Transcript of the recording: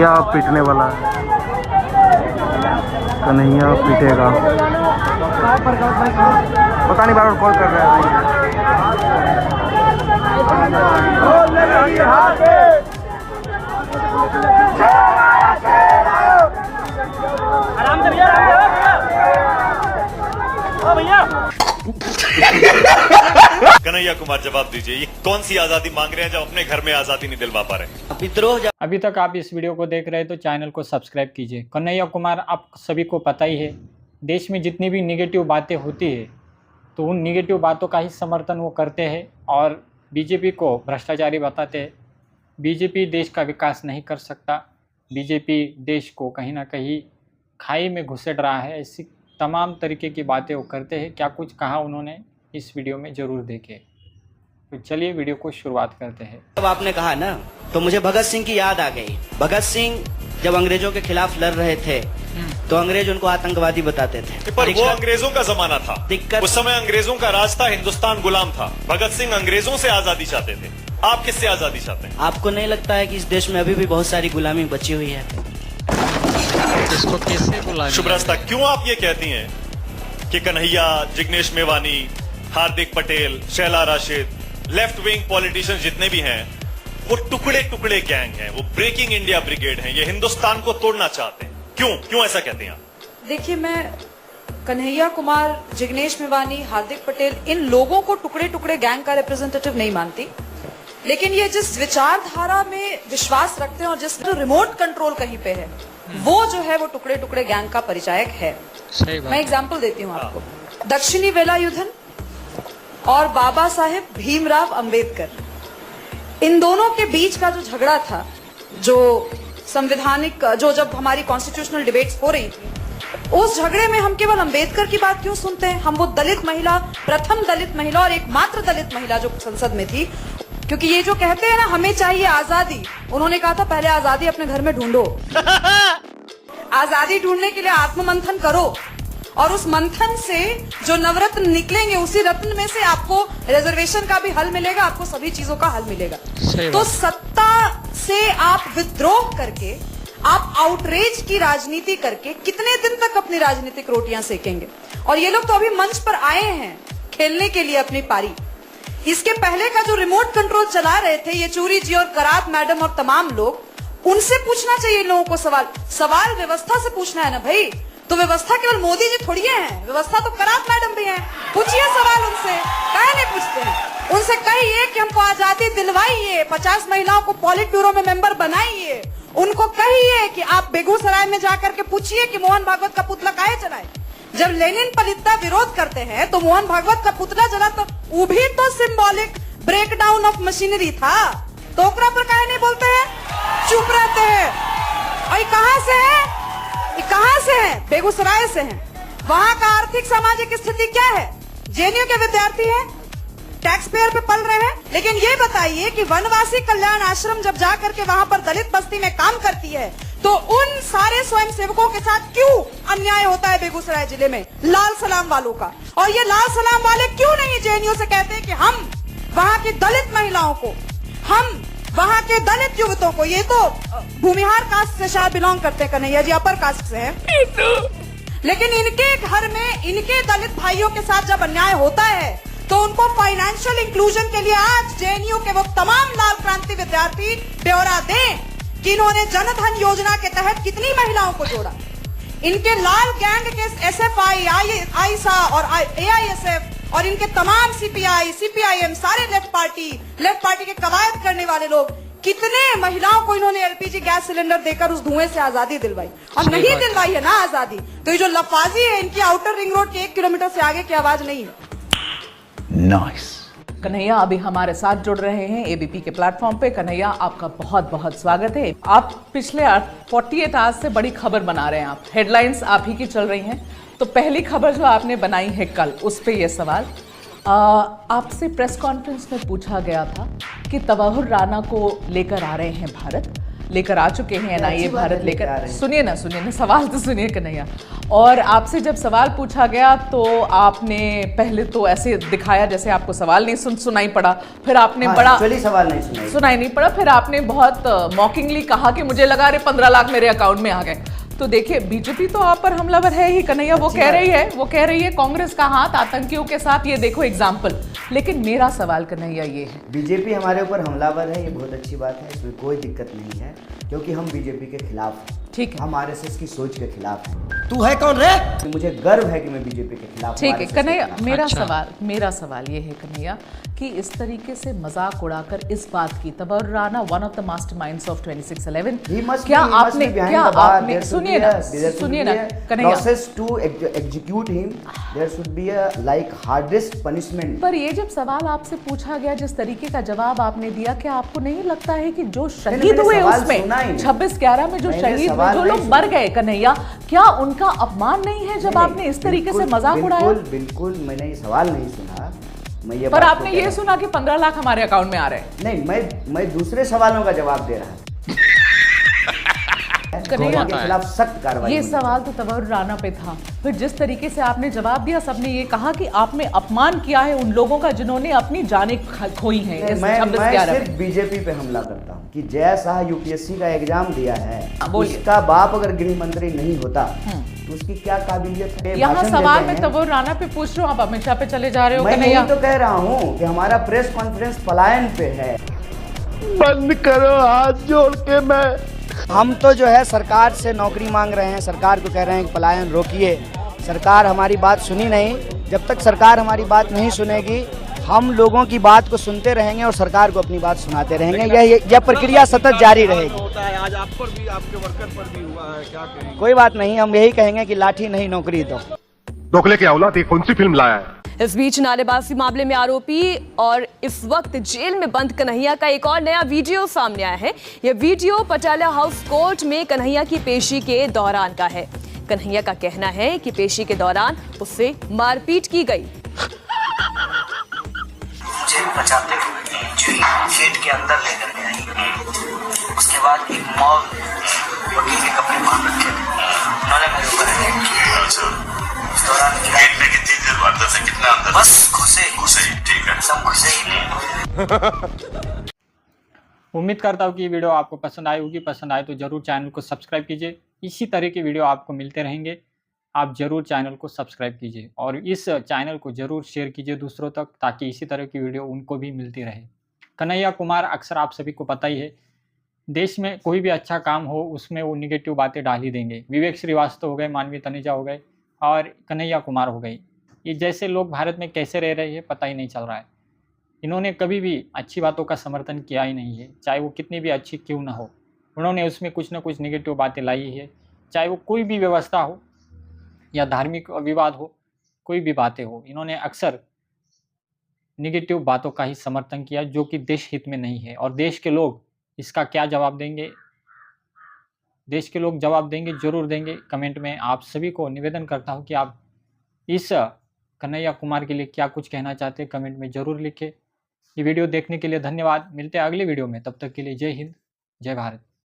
कन्हैया पीटने वाला है, कन्हैया पीटेगा। पता नहीं, बार बार कॉल कर रहा है। कन्हैया कुमार जवाब दीजिए, ये कौन सी आजादी मांग रहे हैं जब अपने घर में आजादी नहीं दिलवा पा रहे? विद्रोह। अभी तक आप इस वीडियो को देख रहे हैं तो चैनल को सब्सक्राइब कीजिए। कन्हैया कुमार, आप सभी को पता ही है, देश में जितनी भी निगेटिव बातें होती है तो उन निगेटिव बातों का ही समर्थन वो करते हैं और बीजेपी को भ्रष्टाचारी बताते हैं। बीजेपी देश का विकास नहीं कर सकता, बीजेपी देश को कहीं ना कहीं खाई में घुसेड़ रहा है, ऐसी तमाम तरीके की बातें वो करते हैं। क्या कुछ कहा उन्होंने इस वीडियो में ज़रूर देखें। तो चलिए वीडियो को शुरुआत करते हैं। जब आपने कहा ना तो मुझे भगत सिंह की याद आ गई। भगत सिंह जब अंग्रेजों के खिलाफ लड़ रहे थे तो अंग्रेज उनको आतंकवादी बताते थे। पर वो अंग्रेजों का जमाना था, दिक्कत उस समय अंग्रेजों का राज था, हिंदुस्तान गुलाम था। भगत सिंह अंग्रेजों से आजादी चाहते थे, आप किससे आजादी चाहते हैं? आपको नहीं लगता है कि इस देश में अभी भी बहुत सारी गुलामी बची हुई है? इसको कैसे बुलाएं? शुभ्रस्ता, क्यों आप ये कहती हैं कि Kanhaiya, Jignesh Mevani, Hardik Patel, Shehla Rashid, left wing politician जितने भी हैं वो टुकड़े टुकड़े गैंग हैं, वो ब्रेकिंग इंडिया ब्रिगेड हैं, ये हिंदुस्तान को तोड़ना चाहते हैं? क्यों ऐसा कहते हैं आप? देखिए, मैं कन्हैया कुमार, जिग्नेश मेवानी, हार्दिक पटेल, इन लोगों को टुकड़े टुकड़े गैंग का रिप्रेजेंटेटिव नहीं मानती, लेकिन ये जिस विचारधारा में विश्वास रखते हैं और जिस रिमोट कंट्रोल कहीं पे है, वो जो है वो टुकड़े टुकड़े गैंग का परिचायक है। मैं एग्जाम्पल देती हूँ आपको। दक्षिणी वेलायुधन और बाबा साहेब भीमराव अंबेडकर, इन दोनों के बीच का जो झगड़ा था, जो संवैधानिक, जो जब हमारी कॉन्स्टिट्यूशनल डिबेट्स हो रही थी, उस झगड़े में हम केवल अंबेडकर की बात क्यों सुनते हैं? हम वो दलित महिला, प्रथम दलित महिला और एकमात्र दलित महिला जो संसद में थी, क्योंकि ये जो कहते हैं ना हमें चाहिए आजादी, उन्होंने कहा था पहले आजादी अपने घर में ढूंढो। आजादी ढूंढने के लिए आत्ममंथन करो और उस मंथन से जो नवरत्न निकलेंगे, उसी रत्न में से आपको रिजर्वेशन का भी हल मिलेगा, आपको सभी चीजों का हल मिलेगा। तो सत्ता से आप विद्रोह करके, आप आउटरीच की राजनीति करके कितने दिन तक अपनी राजनीतिक रोटियां सेकेंगे? और ये लोग तो अभी मंच पर आए हैं खेलने के लिए अपनी पारी। इसके पहले का जो रिमोट कंट्रोल चला रहे थे येचूरी जी और करात मैडम और तमाम लोग, उनसे पूछना चाहिए इन लोगों को सवाल व्यवस्था से पूछना है ना भाई। तो व्यवस्था केवल मोदी जी थोड़ी है, व्यवस्था तो करात मैडम भी हैं। पूछिए सवाल उनसे, काहे नहीं पूछते हैं? उनसे कहिए कि हमको आजादी दिलवाइए, 50 महिलाओं को पॉलिट ब्यूरो में मेंबर बनाइए। उनको कहिए कि आप बेगूसराय में जाकर के पूछिए कि मोहन भागवत का पुतला काहे जलाए। जब लेनिन पलित्ता विरोध करते हैं तो मोहन भागवत का पुतला जला, तो वो भी तो सिंबॉलिक ब्रेकडाउन ऑफ मशीनरी था। तो ओकरा पर काहे नहीं बोलते हैं, चुप रहते हैं? और कहां से है? कहां से है? बेगूसराय से है। वहां का आर्थिक सामाजिक स्थिति क्या है? जेएनयू के विद्यार्थी हैं, टैक्स पेयर पे पल रहे हैं। लेकिन ये बताइए कि वनवासी कल्याण आश्रम जब जाकर के वहां पर दलित बस्ती में काम करती है तो उन सारे स्वयं सेवकों के साथ क्यों अन्याय होता है बेगूसराय जिले में लाल सलाम वालों का? और ये लाल सलाम वाले क्यों नहीं जेएनयू से कहते हैं कि हम वहां की दलित महिलाओं को, हम वहां के दलित युवकों को, ये तो भूमिहार कास्ट से शायद बिलोंग करते हैं कन्हैया जी, अपर कास्ट से है, लेकिन इनके घर में इनके दलित भाइयों के साथ जब अन्याय होता है तो उनको फाइनेंशियल इंक्लूजन के लिए आज जेएनयू के वो तमाम लाल क्रांति विद्यार्थी ब्यौरा दें कि इन्होंने जनधन योजना के तहत कितनी महिलाओं को जोड़ा। इनके लाल गैंग के एसएफआई, आईसा और एआईएसएफ और इनके तमाम सीपीआई, सीपीआईएम, सारे लेफ्ट पार्टी के कवायद करने वाले लोग, कितने महिलाओं को इन्होंने एलपीजी गैस सिलेंडर देकर उस धुएं से आजादी दिलवाई। और नहीं दिलवाई है ना आजादी, तो ये जो लफाजी है इनकी आउटर रिंग रोड के 1 किलोमीटर से आगे की आवाज नहीं है। नाइस। कन्हैया अभी हमारे साथ जुड़ रहे हैं एबीपी के प्लेटफॉर्म पे। कन्हैया, आपका बहुत बहुत स्वागत है। आप पिछले 48 आवर्स से बड़ी खबर बना रहे हैं, आप हेडलाइंस आप ही की चल रही हैं। तो पहली खबर जो आपने बनाई है कल, उस पे ये सवाल आपसे प्रेस कॉन्फ्रेंस में पूछा गया था कि तवाहुर राना को लेकर आ रहे हैं भारत, लेकर आ चुके हैं, एनआईए अच्छी बात है, भारत लेकर आ लेकर। रहे हैं। सुनिए ना सवाल तो सुनिए कन्हैया। और आपसे जब सवाल पूछा गया तो आपने पहले तो ऐसे दिखाया जैसे आपको सवाल नहीं सुनाई पड़ा, फिर आपने हाँ, बड़ा एक्चुअली सवाल नहीं सुनाई नहीं पड़ा, फिर आपने बहुत मॉकिंगली कहा कि मुझे लगा रहे 15 लाख मेरे अकाउंट में आ गए। तो देखिए बीजेपी तो आप पर हमलावर है ही कन्हैया, वो कह रही है कांग्रेस का हाथ आतंकियों के साथ, ये देखो एग्जाम्पल। लेकिन मेरा सवाल कन्हैया ये है, बीजेपी हमारे ऊपर हमलावर है, ये बहुत अच्छी बात है, इसमें कोई दिक्कत नहीं है, क्योंकि हम बीजेपी के खिलाफ हैं। ठीक है, हम आरएसएस की सोच के खिलाफ हैं। तू है कौन रे? मुझे गर्व है कि मैं बीजेपी के खिलाफ हूं, ठीक है RSS के कन्हैया, खिलाफ। मेरा सवाल ये है कन्हैया कि इस तरीके से मजाक उड़ाकर इस बात की, Tahawwur Rana one of the masterminds of 26/11, क्या आपने सुनिए ना Kanhaiya, process to execute him, there should be a like hardest punishment. पर ये जब सवाल आपसे पूछा गया, जिस तरीके का जवाब आपने दिया, क्या आपको नहीं लगता है कि जो शहीद हुए उसमें 26/11 में जो शहीद हुए, जो लोग मर गए कन्हैया, क्या उनका अपमान नहीं है जब आपने इस तरीके से मजाक उड़ाया? बिल्कुल मैंने ये सवाल नहीं सुना, मैं ये पर आपने ये सुना कि 15 लाख हमारे अकाउंट में आ रहे हैं। नहीं, मैं दूसरे सवालों का जवाब दे रहा हूं। कन्हैया, के खिलाफ सख्त कार्रवाई। ये सवाल तो तबर्रुर राना पे था, फिर जिस तरीके से आपने जवाब दिया, सबने ये कहा कि आपने अपमान किया है उन लोगों का जिन्होंने अपनी जानें खोई हैं। मैं सिर्फ बीजेपी पे हमला करता हूँ कि जय शाह यूपीएससी का एग्जाम दिया है, उसका बाप अगर गृह मंत्री नहीं होता तो उसकी क्या काबिलियत है? यहाँ सवाल मैं तबर्रुर राना पे पूछ रहा हूँ, आप अमित शाह पे चले जा रहे हो। मैं कन्हैया, यही तो कह रहा हूँ कि हमारा प्रेस कॉन्फ्रेंस पलायन पे है। बंद करो हाथ जोड़ के। मैं हम तो जो है सरकार से नौकरी मांग रहे हैं, सरकार को कह रहे हैं कि पलायन रोकिए। सरकार हमारी बात सुनी नहीं, जब तक सरकार हमारी बात नहीं सुनेगी हम लोगों की बात को सुनते रहेंगे और सरकार को अपनी बात सुनाते रहेंगे। यह प्रक्रिया सतत जारी रहेगी। आज आप पर भी, आपके वर्कर पर भी हुआ है, क्या कहेंगे? कोई बात नहीं, हम यही कहेंगे कि लाठी नहीं नौकरी दो। दोगले की औलाद, ये कौन सी फिल्म लाया है? इस बीच नारेबाजी मामले में आरोपी और इस वक्त जेल में बंद कन्हैया का एक और नया वीडियो सामने आया है। यह वीडियो पटियाला हाउस कोर्ट में कन्हैया की पेशी के दौरान का है। कन्हैया का कहना है कि पेशी के दौरान उससे मारपीट की गई। मुझे बचाते हुए गेट के अंदर लेकर के आई, उसके बाद एक मॉल वकील के कपड़े पहन रखे थे, उन्होंने मेरे ऊपर अटैक किया। इस दौरान गेट में कितनी देर अंदर से कितना अंदर? बस घुसे ही, ठीक है, सब घुसे ही। उम्मीद करता हूँ कि ये वीडियो आपको पसंद आई होगी। पसंद आए तो जरूर चैनल को सब्सक्राइब कीजिए। इसी तरह की वीडियो आपको मिलते रहेंगे, आप ज़रूर चैनल को सब्सक्राइब कीजिए और इस चैनल को ज़रूर शेयर कीजिए दूसरों तक, ताकि इसी तरह की वीडियो उनको भी मिलती रहे। कन्हैया कुमार अक्सर आप सभी को पता ही है, देश में कोई भी अच्छा काम हो उसमें वो निगेटिव बातें डाल ही देंगे। विवेक श्रीवास्तव हो गए, मानवी तनेजा हो गए और कन्हैया कुमार हो गई, ये जैसे लोग भारत में कैसे रह रहे हैं पता ही नहीं चल रहा है। इन्होंने कभी भी अच्छी बातों का समर्थन किया ही नहीं है, चाहे वो कितनी भी अच्छी क्यों ना हो। उन्होंने उसमें कुछ ना कुछ निगेटिव बातें लाई है, चाहे वो कोई भी व्यवस्था हो या धार्मिक विवाद हो, कोई भी बातें हो, इन्होंने अक्सर निगेटिव बातों का ही समर्थन किया, जो कि देश हित में नहीं है। और देश के लोग इसका क्या जवाब देंगे, देश के लोग जवाब देंगे, जरूर देंगे। कमेंट में आप सभी को निवेदन करता हूं कि आप इस कन्हैया कुमार के लिए क्या कुछ कहना चाहते हैं, कमेंट में जरूर लिखें। ये वीडियो देखने के लिए धन्यवाद। मिलते हैं अगले वीडियो में, तब तक के लिए जय हिंद, जय भारत।